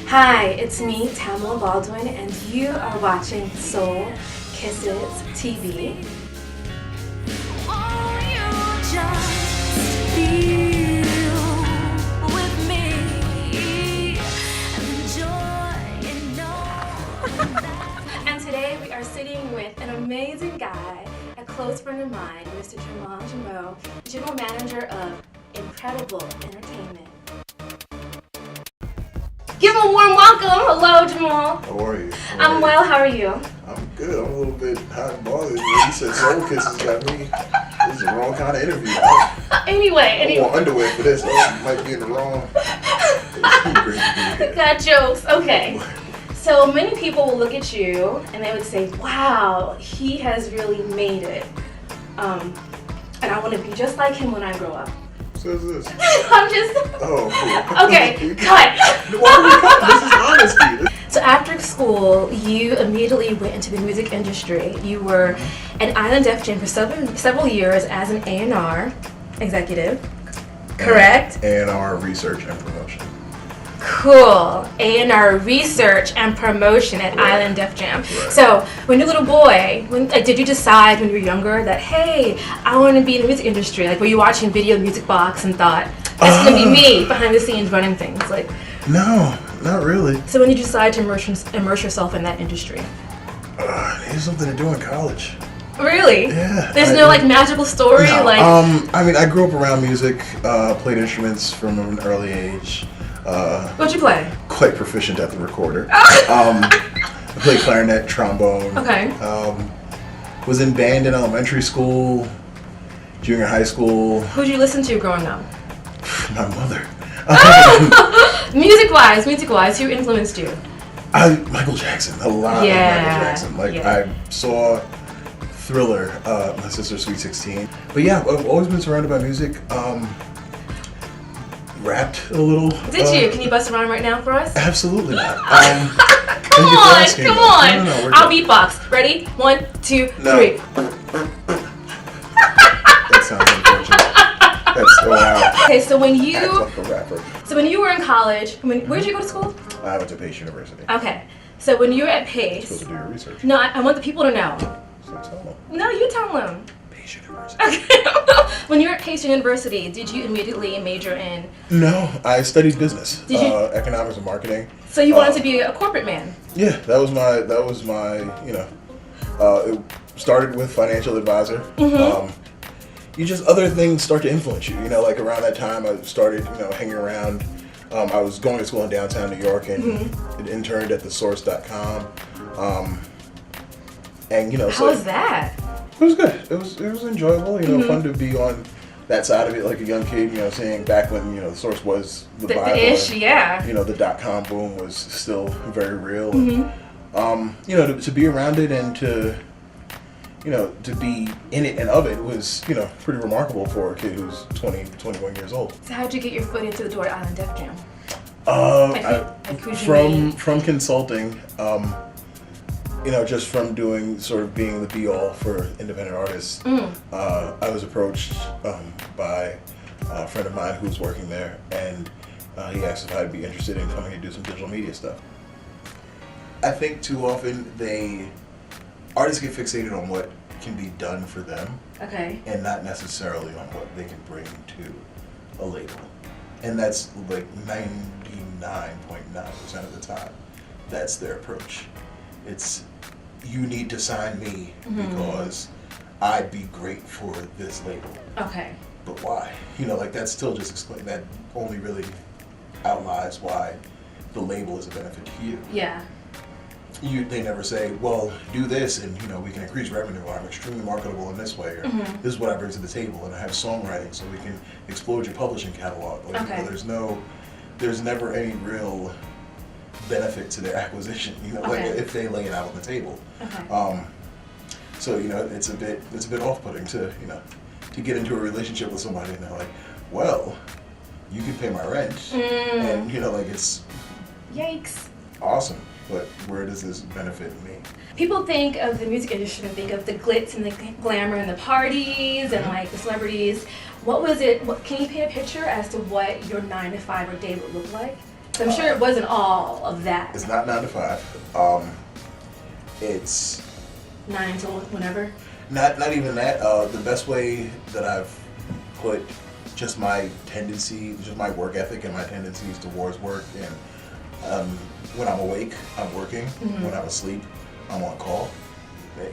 Hi, it's me, Jamal Baldwin, and you are watching Soul Kisses TV. And today we are sitting with an amazing guy, a close friend of mine, Mr. Jamal Jimoh, General Manager of Ncredible Entertainment. Give him a warm welcome. Hello, Jamal. How are you? I'm well. How are you? I'm good. I'm a little bit hot and bothered. When you said Soul Kisses got me. This is the wrong kind of interview. Anyway. I wore underwear for this. I might be in the wrong. Got jokes. Okay. So many people will look at you and they would say, wow, he has really made it. And I want to be just like him when I grow up. Says this. I'm just... Oh. Okay, cut. This is honesty. So after school, you immediately went into the music industry. You were at Island Def Jam for several years as an A&R executive, correct? A&R research and promotion. Cool. A&R research and promotion at Island Def Jam. Right. So when you're a little boy, did you decide when you were younger that, hey, I want to be in the music industry? Like, were you watching Video Music Box and thought, that's going to be me behind the scenes running things? Like, No, not really. so when did you decide to immerse yourself in that industry? Here's something to do in college. Really? Yeah. There's no like magical story? No, Like, I mean, I grew up around music, played instruments from an early age. what'd you play? Quite proficient at the recorder. I played clarinet, trombone. Okay. Was in band in elementary school, junior high school. Who'd you listen to growing up? My mother. Music-wise, who influenced you? Michael Jackson. A lot of Michael Jackson. Like, I saw Thriller, my sister's Sweet 16. But yeah, I've always been surrounded by music. Rapped a little. Did you? Can you bust a rhyme right now for us? Absolutely not. Come on. No, I'll beatbox. Ready? 1, 2, 3. That sounds unfortunate. That's wow. Okay, so when you Act like a rapper. were in college, where did you go to school? I went to Pace University. Okay, so when you were at You're supposed Pace, to do your research. no, I want the people to know. So tell them. No, you tell them. Pace University. Okay. When you were at Pace University, did you immediately major in? No, I studied business, Did you? economics and marketing. So you wanted to be a corporate man? Yeah, that was my, it started with financial advisor. Other things start to influence you. Like around that time I started, hanging around. I was going to school in downtown New York and interned at thesource.com. How was that? It was good. It was enjoyable. Fun to be on that side of it, like a young kid. Seeing back when the Source was the Bible. The ish, yeah. The .com boom was still very real. And, to be around it and to be in it and of it was pretty remarkable for a kid who's 20, 21 years old. So how'd you get your foot into the door at Island Def Jam? From consulting. Just from being the be-all for independent artists, I was approached by a friend of mine who was working there, and he asked if I'd be interested in coming to do some digital media stuff. I think too often artists get fixated on what can be done for them, and not necessarily on what they can bring to a label. And that's like 99.9% of the time, that's their approach. It's, you need to sign me because I'd be great for this label. Okay. But why? That's still just explain. That only really outlies why the label is a benefit to you. Yeah. They never say, well, do this and we can increase revenue, or I'm extremely marketable in this way, or this is what I bring to the table, and I have songwriting so we can explode your publishing catalog. There's never any real benefit to their acquisition, like if they lay it out on the table. So it's a bit off-putting to get into a relationship with somebody and they're like, well, you can pay my rent, and it's yikes. Awesome, but where does this benefit me? People think of the music industry and think of the glitz and the glamour and the parties and like the celebrities. What was it? Can you paint a picture as to what your 9 to 5 or day would look like? So I'm sure it wasn't all of that. It's not 9 to 5. It's 9 till whenever. not even that. The best way that I've put just my tendency, just my work ethic and my tendencies towards work, and when I'm awake, I'm working. Mm-hmm. When I'm asleep, I'm on call.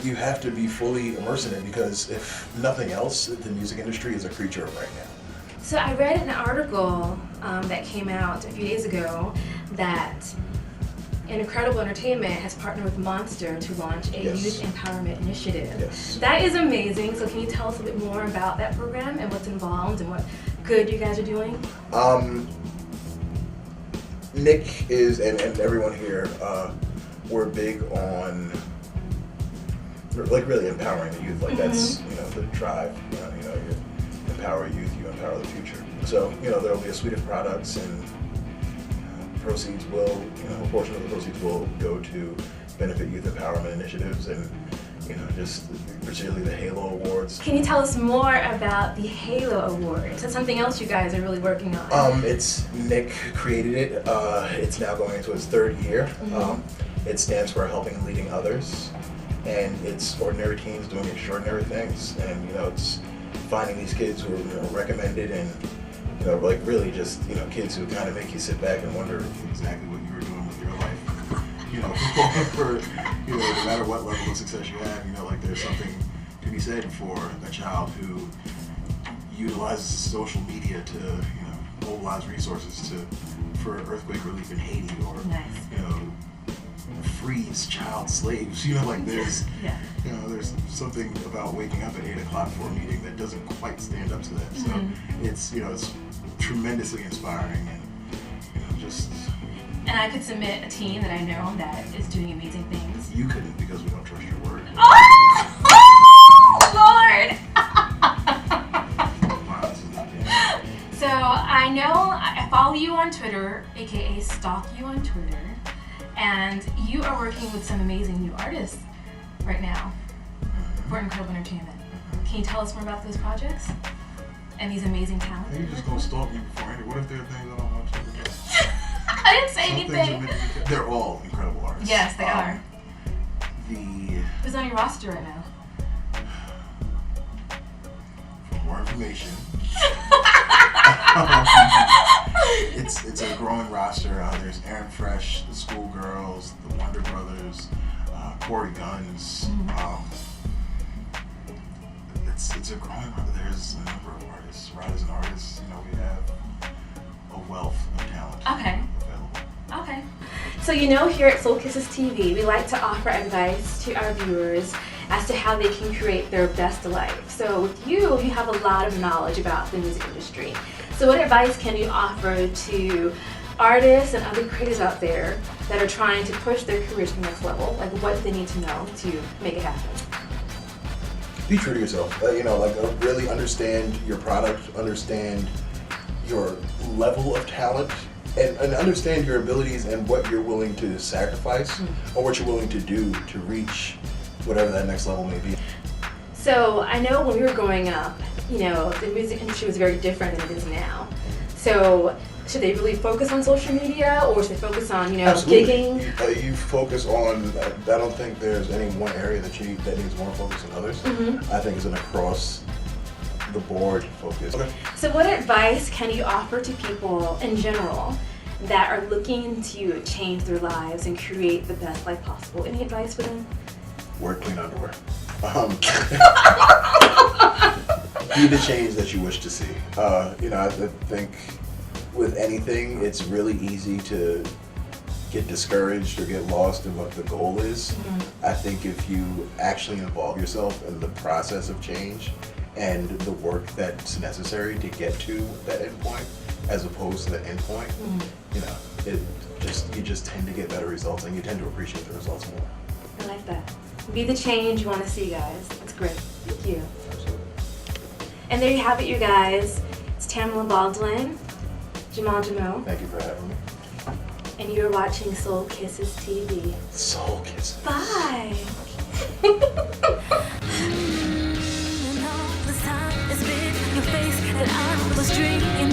You have to be fully immersed in it because if nothing else, the music industry is a creature of right now. So I read an article that came out a few days ago that Ncredible Entertainment has partnered with Monster to launch a Yes. youth empowerment initiative. Yes. That is amazing. So can you tell us a bit more about that program and what's involved and what good you guys are doing? Nick is, and everyone here, we're big on like really empowering the youth. Like that's, you know, the drive. You empower youth, you empower the future. So, there'll be a suite of products, and proceeds will, a portion of the proceeds will go to benefit youth empowerment initiatives, and just particularly the Halo Awards. Can you tell us more about the Halo Awards? That's something else you guys are really working on. It's Nick created it. It's now going into its 3rd year. It stands for Helping and Leading Others, and it's ordinary teens doing extraordinary things. And it's finding these kids who are recommended, and like really just kids who kind of make you sit back and wonder exactly what you were doing with your life. For no matter what level of success you have, like there's something to be said for a child who utilizes social media to mobilize resources for earthquake relief in Haiti, or frees child slaves. Like there's there's something about waking up at 8 o'clock for a meeting that doesn't quite stand up to that. So it's tremendously inspiring, and just. And I could submit a team that I know that is doing amazing things. You couldn't, because we don't trust your word. Oh, Lord! Wow, this is not good. So I know I follow you on Twitter, aka stalk you on Twitter, and you are working with some amazing new artists right now for Ncredible Entertainment. Can you tell us more about those projects and these amazing talents? You're just gonna stalk me beforehand. What if there are things I don't want you to do? I didn't say Some anything. They're all incredible artists. Yes, they are. Who's on your roster right now? For more information, it's a growing roster. There's Aaron Fresh, the Schoolgirls, the Wonder Brothers, Corey Guns. It's a growing roster. There's a number of artists, writers and artists. We have a wealth of talent. Okay. Available. Okay. So here at Soul Kisses TV, we like to offer advice to our viewers as to how they can create their best life. So with you have a lot of knowledge about the music industry. So what advice can you offer to artists and other creators out there that are trying to push their careers to the next level? Like what they need to know to make it happen? Be true to yourself. Really understand your product, understand your level of talent, and understand your abilities and what you're willing to sacrifice or what you're willing to do to reach whatever that next level may be. So I know when we were growing up, the music industry was very different than it is now. So should they really focus on social media, or should they focus on, gigging? You focus on, I don't think there's any one area that needs more focus than others. I think it's an across the board focus. Okay. So what advice can you offer to people in general that are looking to change their lives and create the best life possible? Any advice for them? Wear clean underwear. Be the change that you wish to see. I think with anything, it's really easy to get discouraged or get lost in what the goal is. I think if you actually involve yourself in the process of change and the work that's necessary to get to that end point, as opposed to the end point, you just tend to get better results, and you tend to appreciate the results more. I like that. Be the change you want to see, guys. That's great. Thank you. Absolutely. And there you have it, you guys. It's Tamala Baldwin, Jamal Jimoh, Thank you for having me. and you're watching Soul Kisses TV. Soul Kisses. Bye. Your face that I was dreaming